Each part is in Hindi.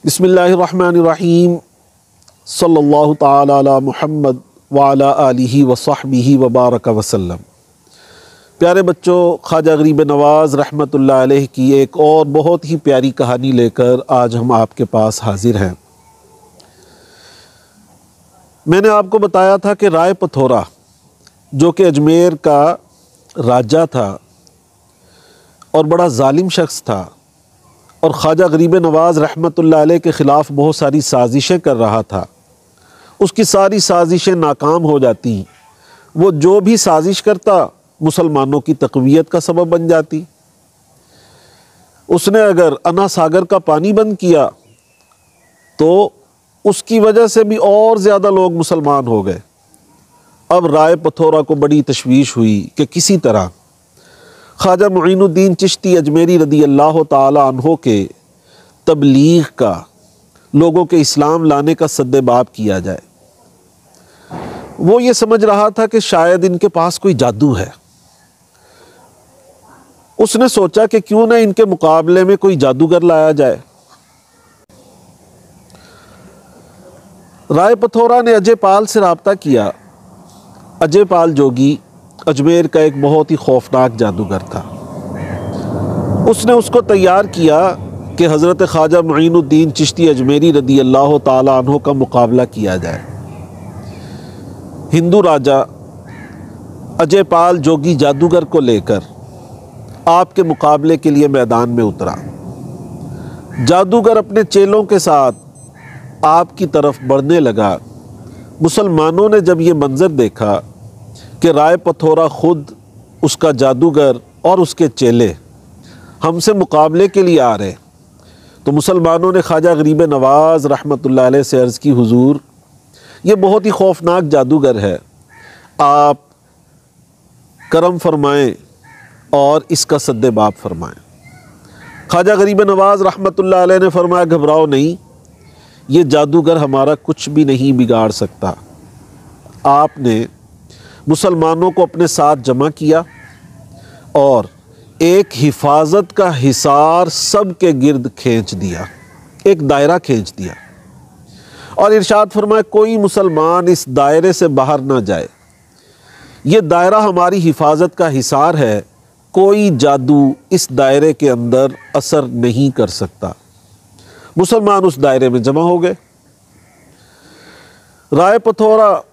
बिस्मिल्लाहिर्रहमानिर्रहीम सल्लल्लाहु ताला अला मुहम्मद व अला आलिहि व सहबिहि व बारक वसल्लम। प्यारे बच्चों, ख्वाजा गरीब नवाज़ रहमतुल्लाह अलैह की एक और बहुत ही प्यारी कहानी लेकर आज हम आपके पास हाजिर हैं। मैंने आपको बताया था कि राय पथौरा जो कि अजमेर का राजा था और बड़ा जालिम शख्स था और ख्वाजा गरीब नवाज़ रहमतुल्लाह अलैह के ख़िलाफ़ बहुत सारी साजिशें कर रहा था। उसकी सारी साजिशें नाकाम हो जाती। वो जो भी साजिश करता मुसलमानों की तक़वियत का सबब बन जाती। उसने अगर अन्ना सागर का पानी बंद किया तो उसकी वजह से भी और ज़्यादा लोग मुसलमान हो गए। अब राय पथौरा को बड़ी तशवीश हुई कि किसी तरह ख्वाजा मुईनुद्दीन चिश्ती अजमेरी रदी अल्लाह ताला अन्हो के तबलीग का, लोगों के इस्लाम लाने का सद्देबाब किया जाए। वो ये समझ रहा था कि शायद इनके पास कोई जादू है। उसने सोचा कि क्यों ना इनके मुकाबले में कोई जादूगर लाया जाए। राय पथौरा ने अजय पाल से रब्ता किया। अजय पाल जोगी अजमेर का एक बहुत ही खौफनाक जादूगर था। उसने उसको तैयार किया कि हज़रत ख्वाजा मुईनुद्दीन चिश्ती अजमेरी रदी अल्लाह ताला अन्हो का मुकाबला किया जाए। हिंदू राजा अजय पाल जोगी जादूगर को लेकर आपके मुकाबले के लिए मैदान में उतरा। जादूगर अपने चेलों के साथ आपकी तरफ बढ़ने लगा। मुसलमानों ने जब ये मंज़र देखा कि राय पथौरा खुद, उसका जादूगर और उसके चेले हमसे मुकाबले के लिए आ रहे, तो मुसलमानों ने ख्वाजा गरीब नवाज़ रहमतुल्लाह अलैह से अर्ज़ की, हुजूर ये बहुत ही खौफनाक जादूगर है, आप करम फरमाएं और इसका सद्देबाब फरमाएं। ख्वाजा गरीब नवाज़ रहमतुल्लाह अलैह ने फरमाया, घबराओ नहीं, ये जादूगर हमारा कुछ भी नहीं बिगाड़ सकता। आपने मुसलमानों को अपने साथ जमा किया और एक हिफाजत का हिसार सब के गिर्द खींच दिया, एक दायरा खींच दिया और इरशाद फरमाया, कोई मुसलमान इस दायरे से बाहर ना जाए। ये दायरा हमारी हिफाजत का हिसार है, कोई जादू इस दायरे के अंदर असर नहीं कर सकता। मुसलमान उस दायरे में जमा हो गए। राय पथौरा,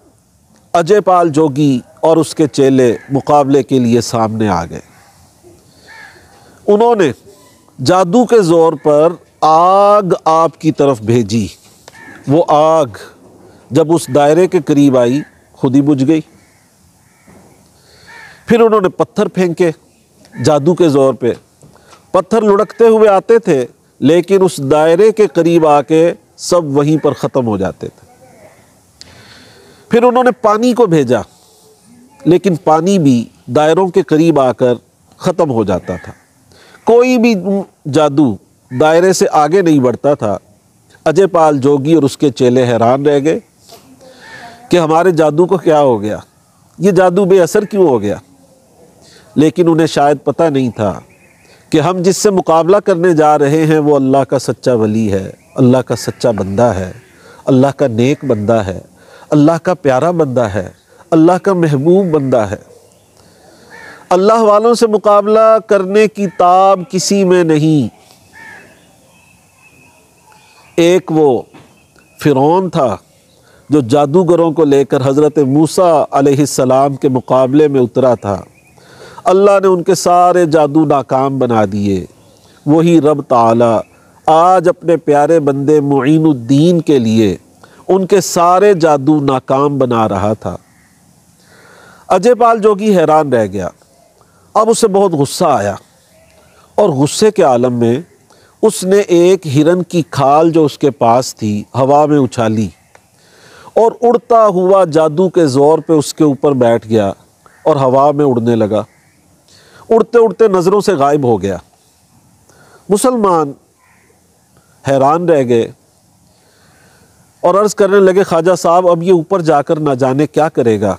अजय पाल जोगी और उसके चेले मुकाबले के लिए सामने आ गए। उन्होंने जादू के ज़ोर पर आग आपकी तरफ भेजी। वो आग जब उस दायरे के करीब आई, खुद ही बुझ गई। फिर उन्होंने पत्थर फेंके जादू के ज़ोर पे। पत्थर लुढ़कते हुए आते थे, लेकिन उस दायरे के करीब आके सब वहीं पर ख़त्म हो जाते थे। फिर उन्होंने पानी को भेजा, लेकिन पानी भी दायरों के करीब आकर ख़त्म हो जाता था। कोई भी जादू दायरे से आगे नहीं बढ़ता था। अजय पाल जोगी और उसके चेले हैरान रह गए कि हमारे जादू को क्या हो गया, ये जादू बेअसर क्यों हो गया। लेकिन उन्हें शायद पता नहीं था कि हम जिससे मुकाबला करने जा रहे हैं वो अल्लाह का सच्चा वली है, अल्लाह का सच्चा बंदा है, अल्लाह का नेक बंदा है, अल्लाह का प्यारा बंदा है, अल्लाह का महबूब बंदा है। अल्लाह वालों से मुकाबला करने की ताब किसी में नहीं। एक वो फ़िरौन था जो जादूगरों को लेकर हज़रत मूसा अलैहिस्सलाम के मुकाबले में उतरा था। अल्लाह ने उनके सारे जादू नाकाम बना दिए। वही रब ताला आज अपने प्यारे बंदे मुईनुद्दीन के लिए उनके सारे जादू नाकाम बना रहा था। अजय पाल जोगी हैरान रह गया। अब उसे बहुत गुस्सा आया और गुस्से के आलम में उसने एक हिरन की खाल जो उसके पास थी हवा में उछाली और उड़ता हुआ जादू के ज़ोर पे उसके ऊपर बैठ गया और हवा में उड़ने लगा। उड़ते उड़ते नज़रों से गायब हो गया। मुसलमान हैरान रह गए और अर्ज़ करने लगे, ख्वाजा साहब अब ये ऊपर जाकर ना जाने क्या करेगा।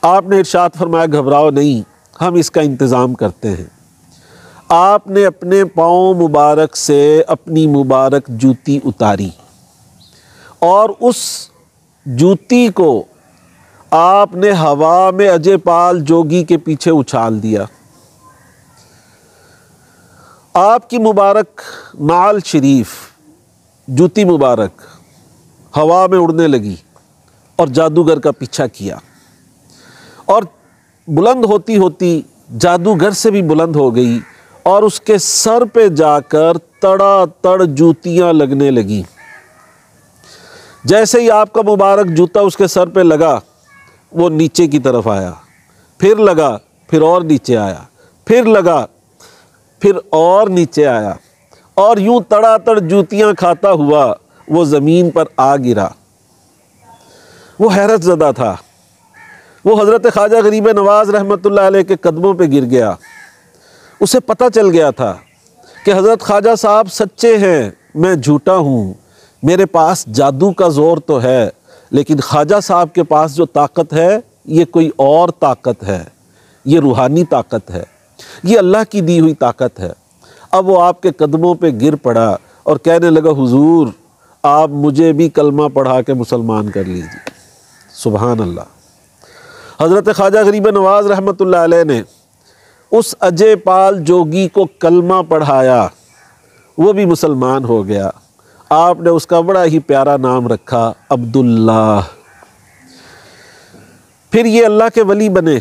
आपने इरशाद फरमाया, घबराओ नहीं, हम इसका इंतज़ाम करते हैं। आपने अपने पाँव मुबारक से अपनी मुबारक जूती उतारी और उस जूती को आपने हवा में अजय पाल जोगी के पीछे उछाल दिया। आपकी मुबारक नाल शरीफ जूती मुबारक हवा में उड़ने लगी और जादूगर का पीछा किया और बुलंद होती होती जादूगर से भी बुलंद हो गई और उसके सर पे जाकर तड़ातड़ जूतियां लगने लगी। जैसे ही आपका मुबारक जूता उसके सर पे लगा, वो नीचे की तरफ आया, फिर लगा, फिर और नीचे आया, फिर लगा, फिर और नीचे आया और यूं तड़ातड़ जूतियां खाता हुआ वो ज़मीन पर आ गिरा। वो हैरत ज़दा था। वो हज़रत ख्वाजा गरीब नवाज़ रहमतुल्लाह अलैह के कदमों पे गिर गया। उसे पता चल गया था कि हज़रत ख्वाजा साहब सच्चे हैं, मैं झूठा हूँ। मेरे पास जादू का ज़ोर तो है, लेकिन ख्वाजा साहब के पास जो ताकत है ये कोई और ताकत है, ये रूहानी ताकत है, ये अल्लाह की दी हुई ताकत है। अब वो आपके कदमों पे गिर पड़ा और कहने लगा, हुजूर आप मुझे भी कलमा पढ़ा के मुसलमान कर लीजिए। सुभान अल्लाह। हज़रत ख्वाजा गरीब नवाज़ रहमतुल्लाह अलैह ने उस अजय पाल जोगी को कलमा पढ़ाया, वो भी मुसलमान हो गया। आपने उसका बड़ा ही प्यारा नाम रखा, अब्दुल्लाह। फिर ये अल्लाह के वली बने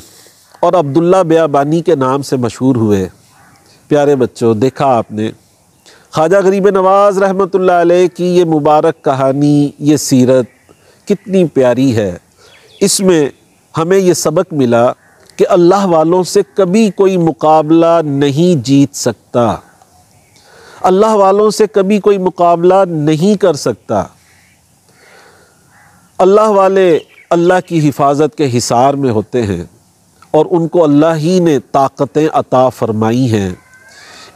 और अब्दुल्ला बियाबानी के नाम से मशहूर हुए। प्यारे बच्चों, देखा आपने ख्वाजा गरीब नवाज़ रहमतुल्लाह अलैह की ये मुबारक कहानी, ये सीरत कितनी प्यारी है। इसमें हमें ये सबक मिला कि अल्लाह वालों से कभी कोई मुकाबला नहीं जीत सकता, अल्लाह वालों से कभी कोई मुकाबला नहीं कर सकता। अल्लाह वाले अल्लाह की हिफाजत के हिसार में होते हैं और उनको अल्लाह ही ने ताकतें अता फरमाई हैं।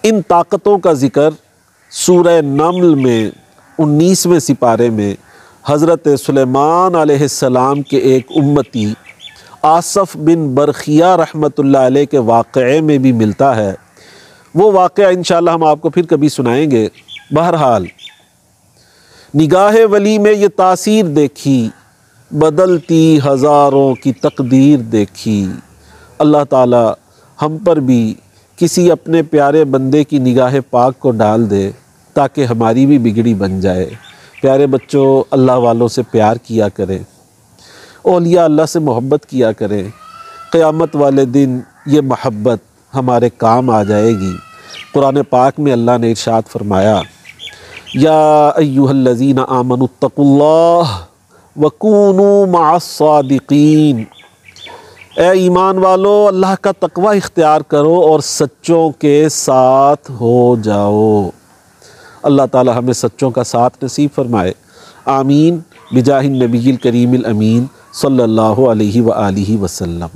इन ताकतों का ज़िक्र सूरह नम्ल में 19वें सिपारे में हज़रत सुलेमान अलैहिस्सलाम के एक उम्मती आसफ़ बिन बरखिया रहमतुल्लाह अलैह के वाक़े में भी मिलता है। वो वाक़या इंशाअल्लाह हम आपको फिर कभी सुनाएंगे। बहरहाल निगाह वली में ये तासीर देखी, बदलती हज़ारों की तकदीर देखी। अल्लाह ताला हम पर भी किसी अपने प्यारे बंदे की निगाह पाक को डाल दे ताकि हमारी भी बिगड़ी बन जाए। प्यारे बच्चों, अल्लाह वालों से प्यार किया करें, औलिया अल्लाह से मोहब्बत किया करें। क़यामत वाले दिन ये मोहब्बत हमारे काम आ जाएगी। कुरान पाक में अल्लाह ने इरशाद फरमाया, या अय्युहल्लज़ीना आमनुत्तकुल्लाह वकूनू मअस्सादिकीन। ए ईमान वालो, अल्लाह का तकवा इख्तियार करो और सच्चों के साथ हो जाओ। अल्लाह ताला हमें सच्चों का साथ नसीब फरमाए। आमीन बिजाहिन नबील करीमिल अमीन सल्लल्लाहु अलैहि व आलिहि वसल्लम।